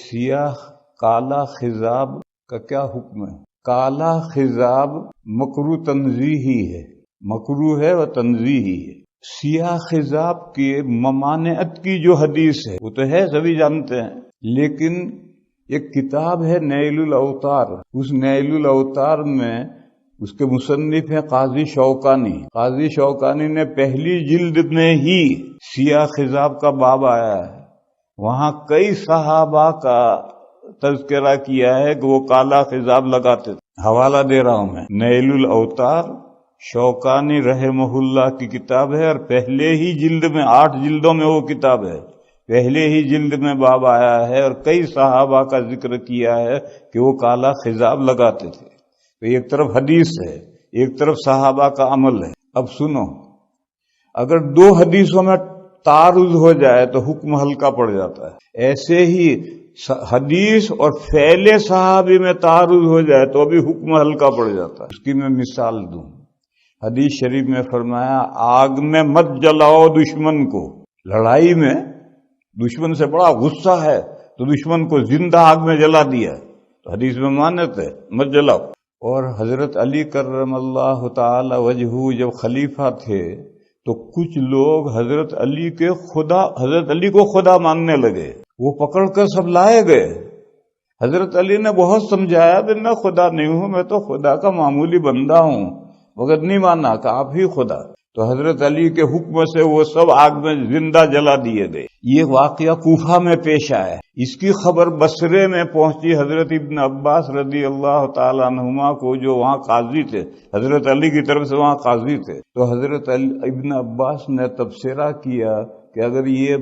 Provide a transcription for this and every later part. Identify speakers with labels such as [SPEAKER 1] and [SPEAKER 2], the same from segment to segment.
[SPEAKER 1] سیاہ کالا خضاب کا کیا حکم ہے؟ کالا خضاب مکروہ تنزیہی ہے، مکروہ ہے و تنزیہی ہے۔ سیاہ خضاب کی ممانعت کی جو حدیث ہے وہ تو ہے، سبھی جانتے ہیں، لیکن ایک کتاب ہے نیل الاوطار، اس نیل الاوطار میں اس کے مصنف ہیں قاضی شوکانی۔ قاضی شوکانی نے پہلی جلد میں ہی سیاہ خضاب کا باب آیا ہے، وہاں کئی صحابہ کا تذکرہ کیا ہے کہ وہ کالا خضاب لگاتے تھے۔ حوالہ دے رہا ہوں میں، نیل الاوطار شوکانی رحمہ اللہ کی کتاب ہے، اور پہلے ہی جلد میں 8 جلدوں میں وہ کتاب ہے، پہلے ہی جلد میں باب آیا ہے اور کئی صحابہ کا ذکر کیا ہے کہ وہ کالا خضاب لگاتے تھے۔ تو ایک طرف حدیث ہے، ایک طرف صحابہ کا عمل ہے۔ اب سنو، اگر 2 حدیثوں میں تعارض ہو جائے تو حکم ہلکا پڑ جاتا ہے، ایسے ہی حدیث اور فعل صحابی میں تعارض ہو جائے تو بھی حکم ہلکا پڑ جاتا ہے۔ اس کی میں مثال دوں، حدیث شریف میں فرمایا آگ میں مت جلاؤ دشمن کو۔ لڑائی میں دشمن سے بڑا غصہ ہے تو دشمن کو زندہ آگ میں جلا دیا، تو حدیث میں مانت ہے مت جلاؤ۔ اور حضرت علی کرم اللہ تعالی وجہہ جب خلیفہ تھے تو کچھ لوگ حضرت علی کو خدا ماننے لگے، وہ پکڑ کر سب لائے گئے۔ حضرت علی نے بہت سمجھایا کہ میں خدا نہیں ہوں، میں تو خدا کا معمولی بندہ ہوں، مگر نہیں مانا کہ آپ ہی خدا۔ تو حضرت علی کے حکم سے وہ سب آگ میں زندہ جلا دیے گئے۔ یہ واقعہ کوفہ میں پیش آیا، اس کی خبر بصرے میں پہنچی حضرت ابن عباس رضی اللہ تعالیٰ عنہما کو، جو وہاں قاضی تھے، حضرت علی کی طرف سے وہاں قاضی تھے۔ تو حضرت ابن عباس نے تبصرہ کیا کہ اگر یہ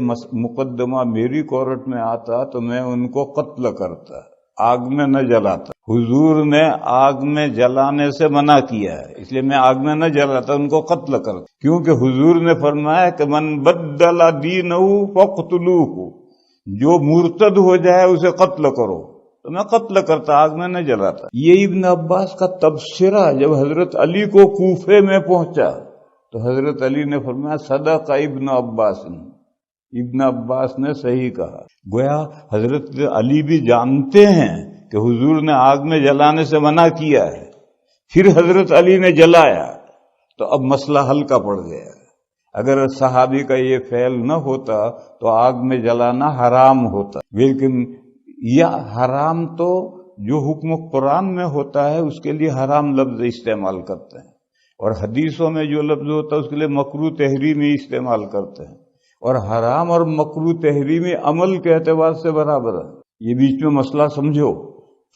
[SPEAKER 1] مقدمہ میری کورٹ میں آتا تو میں ان کو قتل کرتا، آگ میں نہ جلاتا۔ حضور نے آگ میں جلانے سے منع کیا ہے، اس لیے میں آگ میں نہ جلاتا، ان کو قتل کرتا، کیونکہ حضور نے فرمایا کہ من بدل دینہ فاقتلوہ، جو مرتد ہو جائے اسے قتل کرو، تو میں قتل کرتا، آگ میں نہ جلاتا۔ یہ ابن عباس کا تبصرہ جب حضرت علی کو کوفے میں پہنچا تو حضرت علی نے فرمایا صدق ابن عباس، ابن عباس نے صحیح کہا۔ گویا حضرت علی بھی جانتے ہیں کہ حضور نے آگ میں جلانے سے منع کیا ہے، پھر حضرت علی نے جلایا تو اب مسئلہ ہلکا پڑ گیا۔ اگر صحابی کا یہ فعل نہ ہوتا تو آگ میں جلانا حرام ہوتا، لیکن یہ حرام تو جو حکم قرآن میں ہوتا ہے اس کے لیے حرام لفظ استعمال کرتے ہیں، اور حدیثوں میں جو لفظ ہوتا ہے اس کے لیے مکروہ تحریمی استعمال کرتے ہیں، اور حرام اور مکروہ تحریمی عمل کے اعتبار سے برابر ہے۔ یہ بیچ میں مسئلہ سمجھو،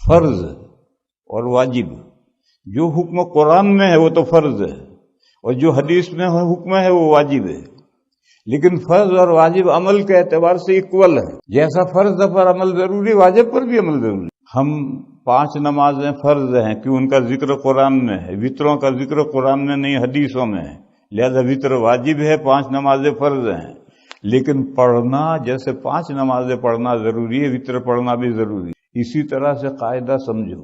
[SPEAKER 1] فرض اور واجب، جو حکم قرآن میں ہے وہ تو فرض ہے، اور جو حدیث میں حکم ہے وہ واجب ہے، لیکن فرض اور واجب عمل کے اعتبار سے اکول ہے۔ جیسا فرض پر عمل ضروری، واجب پر بھی عمل ضروری۔ ہم 5 نمازیں فرض ہیں کہ ان کا ذکر قرآن میں ہے، وطروں کا ذکر قرآن میں نہیں حدیثوں میں ہے، لہذا وطر واجب ہے، 5 نمازیں فرض ہیں، لیکن پڑھنا جیسے 5 نمازیں پڑھنا ضروری ہے، وطر پڑھنا بھی ضروری ہے۔ اسی طرح سے قاعدہ سمجھو،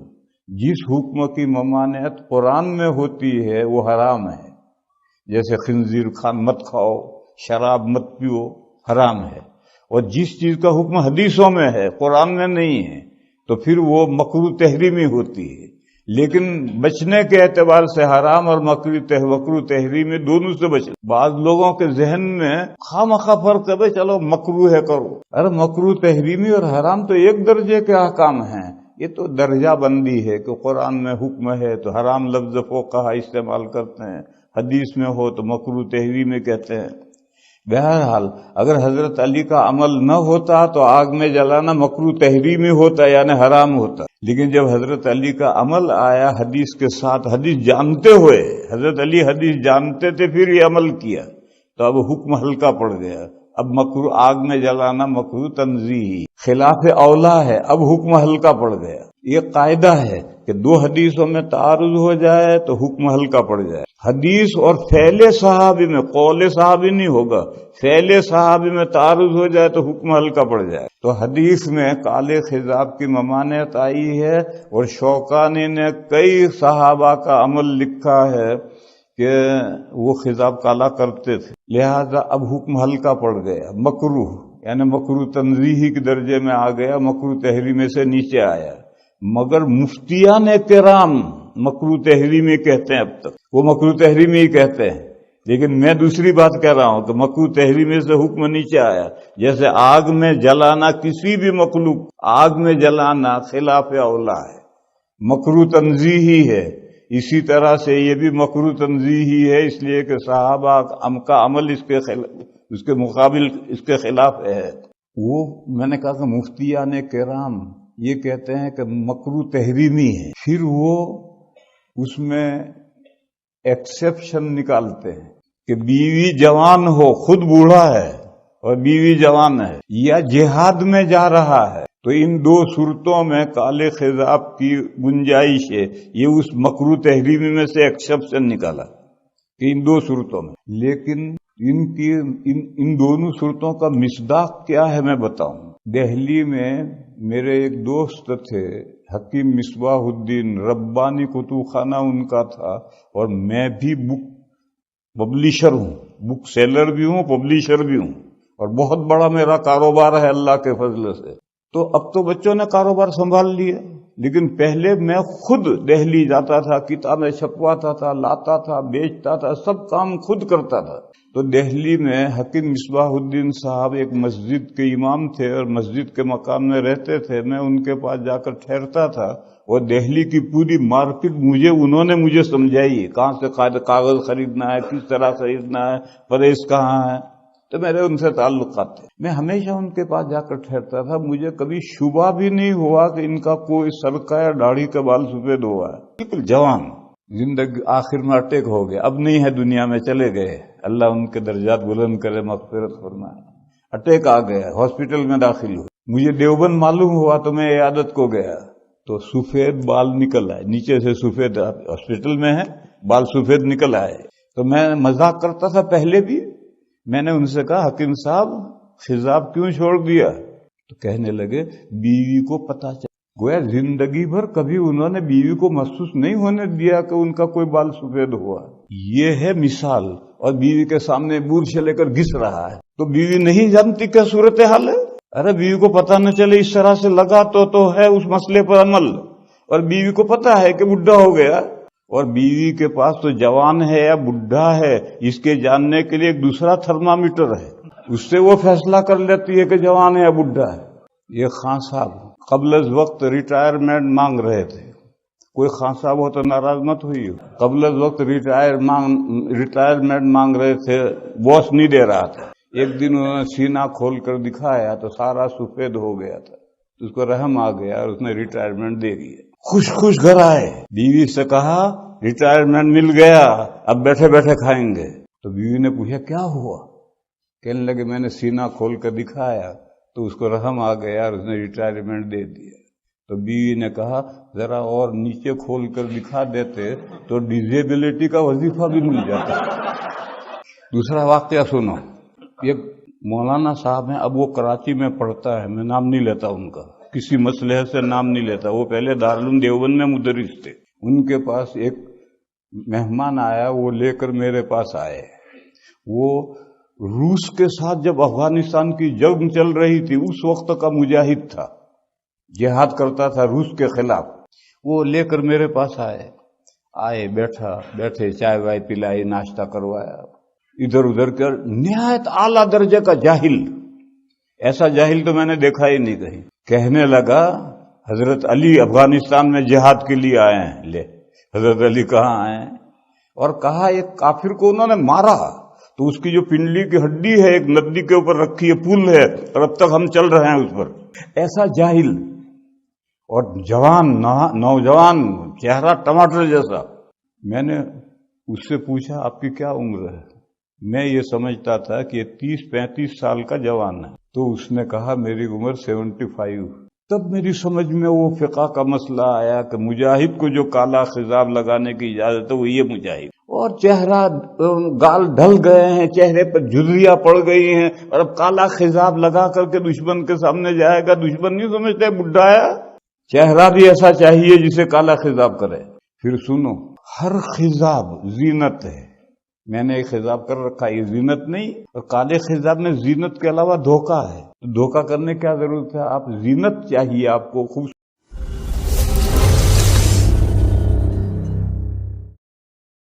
[SPEAKER 1] جس حکم کی ممانعت قرآن میں ہوتی ہے وہ حرام ہے، جیسے خنزیر مت کھاؤ، شراب مت پیو، حرام ہے، اور جس چیز کا حکم حدیثوں میں ہے قرآن میں نہیں ہے تو پھر وہ مکروہ تحریمی ہوتی ہے۔ لیکن بچنے کے اعتبار سے حرام اور مکروہ تحریمی دونوں سے بچنا۔ بعض لوگوں کے ذہن میں خواہ فرق ہے، چلو مکروہ ہے کرو، ارے مکروہ تحریمی اور حرام تو ایک درجے کے احکام ہیں، یہ تو درجہ بندی ہے کہ قرآن میں حکم ہے تو حرام لفظ فقہا استعمال کرتے ہیں، حدیث میں ہو تو مکروہ تحریمی کہتے ہیں۔ بہرحال اگر حضرت علی کا عمل نہ ہوتا تو آگ میں جلانا مکروہ تحریمی ہوتا، یعنی حرام ہوتا، لیکن جب حضرت علی کا عمل آیا حدیث کے ساتھ، حدیث جانتے ہوئے، حضرت علی حدیث جانتے تھے پھر یہ عمل کیا، تو اب حکم ہلکا پڑ گیا۔ اب مکروہ آگ میں جلانا مکروہ تنزیہی خلاف اولا ہے، اب حکم ہلکا پڑ گیا۔ یہ قاعدہ ہے کہ 2 حدیثوں میں تعارض ہو جائے تو حکم ہلکا پڑ جائے۔ حدیث اور فعل صحابی میں، قول صحابی نہیں ہوگا، فعل صحابی میں تعارض ہو جائے تو حکم ہلکا پڑ جائے۔ تو حدیث میں کالے خضاب کی ممانعت آئی ہے، اور شوکانی نے کئی صحابہ کا عمل لکھا ہے کہ وہ خضاب کالا کرتے تھے، لہذا اب حکم ہلکا پڑ گیا، مکروہ یعنی مکروہ تنزیہی کے درجے میں آ گیا، مکروہ تحریمی سے نیچے آیا۔ مگر مفتیان کرام مکروہ تحریمی کہتے ہیں، اب تک وہ مکروہ تحریمی ہی کہتے ہیں، لیکن میں دوسری بات کہہ رہا ہوں کہ مکروہ تحریمی سے حکم نیچے آیا۔ جیسے آگ میں جلانا، کسی بھی مخلوق آگ میں جلانا خلاف اولا ہے، مکروہ تنزیہی ہے، اسی طرح سے یہ بھی مکروہ تنزیہی ہے، اس لیے کہ صحابہ کا عمل اس کے مقابل اس کے خلاف ہے۔ وہ میں نے کہا کہ مفتیان کرام یہ کہتے ہیں کہ مکروہ تحریمی ہے، پھر وہ اس میں ایکسیپشن نکالتے ہیں کہ بیوی جوان ہو، خود بوڑھا ہے اور بیوی جوان ہے، یا جہاد میں جا رہا ہے، تو ان دو صورتوں میں کالے خضاب کی گنجائش ہے۔ یہ اس مکروہ تحریمی میں سے ایکسیپشن نکالا کہ ان دو صورتوں میں، لیکن ان دونوں صورتوں کا مصداق کیا ہے میں بتاؤں۔ دہلی میں میرے ایک دوست تھے حکیم مصباح الدین، ربانی کتب خانہ ان کا تھا، اور میں بھی بک پبلیشر ہوں، بک سیلر بھی ہوں، پبلیشر بھی ہوں، اور بہت بڑا میرا کاروبار ہے اللہ کے فضل سے۔ تو اب تو بچوں نے کاروبار سنبھال لیا، لیکن پہلے میں خود دہلی جاتا تھا، کتابیں چھپواتا تھا، لاتا تھا، بیچتا تھا، سب کام خود کرتا تھا۔ تو دہلی میں حکیم مصباح الدین صاحب ایک مسجد کے امام تھے اور مسجد کے مقام میں رہتے تھے، میں ان کے پاس جا کر ٹھہرتا تھا، اور دہلی کی پوری مارکیٹ انہوں نے مجھے سمجھائی، کہاں سے کاغذ خریدنا ہے، کس طرح خریدنا ہے، پریس کہاں ہے، تو میرے ان سے تعلقات تھے۔ میں ہمیشہ ان کے پاس جا کر ٹھہرتا تھا، مجھے کبھی شبہ بھی نہیں ہوا کہ ان کا کوئی سرکہ یا داڑھی کا بال سفید ہوا ہے، بالکل جوان۔ زندگی آخر میں اٹیک ہو گیا، اب نہیں ہے دنیا میں، چلے گئے، اللہ ان کے درجات بلند کرے، مغفرت فرمائے۔ اٹیک آ گیا، ہاسپٹل میں داخل ہوئے، مجھے دیوبند معلوم ہوا تو میں عیادت کو گیا، تو سفید بال نکل آئے نیچے سے، سفید ہاسپٹل میں ہے، بال سفید نکل آئے۔ تو میں مذاق کرتا تھا پہلے بھی، میں نے ان سے کہا حکیم صاحب خضاب کیوں چھوڑ دیا؟ تو کہنے لگے بیوی کو پتا چلا، گویا زندگی بھر کبھی انہوں نے بیوی کو محسوس نہیں ہونے دیا کہ ان کا کوئی بال سفید ہوا۔ یہ ہے مثال، اور بیوی کے سامنے برش لے کر گھس رہا ہے، تو بیوی نہیں جانتی کیا صورتحال ہے؟ ارے بیوی کو پتہ نہ چلے، اس طرح سے لگا تو ہے اس مسئلے پر عمل، اور بیوی کو پتہ ہے کہ بڈھا ہو گیا، اور بیوی کے پاس تو جوان ہے یا بڈھا ہے اس کے جاننے کے لیے ایک دوسرا تھرمامیٹر ہے، اس سے وہ فیصلہ کر لیتی ہے کہ جوان ہے یا بڈھا ہے۔ یہ خان صاحب قبل از وقت ریٹائرمنٹ مانگ رہے تھے، کوئی خان صاحب ہو تو ناراض مت ہوئی، قبل از وقت ریٹائرمنٹ مانگ رہے تھے، باس نہیں دے رہا تھا۔ ایک دن انہوں نے سینہ کھول کر دکھایا تو سارا سفید ہو گیا تھا، اس کو رحم آ گیا اور اس نے ریٹائرمنٹ دے دی۔ خوش گھر آئے، بیوی سے کہا ریٹائرمنٹ مل گیا، اب بیٹھے بیٹھے کھائیں گے۔ تو بیوی نے پوچھا کیا ہوا؟ کہنے لگے میں نے سینہ کھول کر دکھایا تو اس کو رحم آ گیا اور اس نے ریٹائرمنٹ دے دیا۔ تو بیوی نے کہا ذرا اور نیچے کھول کر دکھا دیتے تو ڈیزیبلٹی کا وظیفہ بھی مل جاتا۔ دوسرا واقعہ سنو، ایک مولانا صاحب ہیں، اب وہ کراچی میں پڑھتا ہے، میں نام نہیں لیتا ان کا، کسی مسئلے سے نام نہیں لیتا، وہ پہلے دارالعلوم دیوبند میں مدرس تھے۔ ان کے پاس ایک مہمان آیا، وہ لے کر میرے پاس آئے، وہ روس کے ساتھ جب افغانستان کی جنگ چل رہی تھی اس وقت کا مجاہد تھا، جہاد کرتا تھا روس کے خلاف۔ وہ لے کر میرے پاس آئے، بیٹھے چائے وائے پلائی، ناشتہ کروایا، ادھر ادھر کر، نہایت اعلیٰ درجے کا جاہل، ایسا جاہل تو میں نے دیکھا ہی نہیں کہیں۔ کہنے لگا حضرت علی افغانستان میں جہاد کے لیے آئے ہیں۔ لے حضرت علی کہاں آئے ہیں؟ اور کہا ایک کافر کو انہوں نے مارا تو اس کی جو پنڈلی کی ہڈی ہے ایک ندی کے اوپر رکھی ہے، پل ہے، اور اب تک ہم چل رہے ہیں اس پر۔ ایسا جاہل اور جوان، نوجوان، چہرہ ٹماٹر جیسا۔ میں نے اس سے پوچھا آپ کی کیا عمر ہے؟ میں یہ سمجھتا تھا کہ یہ 30-35 سال کا جوان ہے، تو اس نے کہا میری عمر 75۔ تب میری سمجھ میں وہ فقہ کا مسئلہ آیا کہ مجاہد کو جو کالا خضاب لگانے کی اجازت ہے وہ یہ مجاہد، اور چہرہ گال ڈھل گئے ہیں، چہرے پر جھریاں پڑ گئی ہیں، اور اب کالا خضاب لگا کر کے دشمن کے سامنے جائے گا، دشمن نہیں سمجھتے بڈھا ہے، چہرہ بھی ایسا چاہیے جسے کالا خضاب کرے۔ پھر سنو، ہر خضاب زینت ہے، میں نے ایک خضاب کر رکھا، یہ زینت نہیں، اور کالے خضاب میں زینت کے علاوہ دھوکہ ہے، دھوکہ کرنے کیا ضرورت ہے؟ آپ زینت چاہیے، آپ کو خوب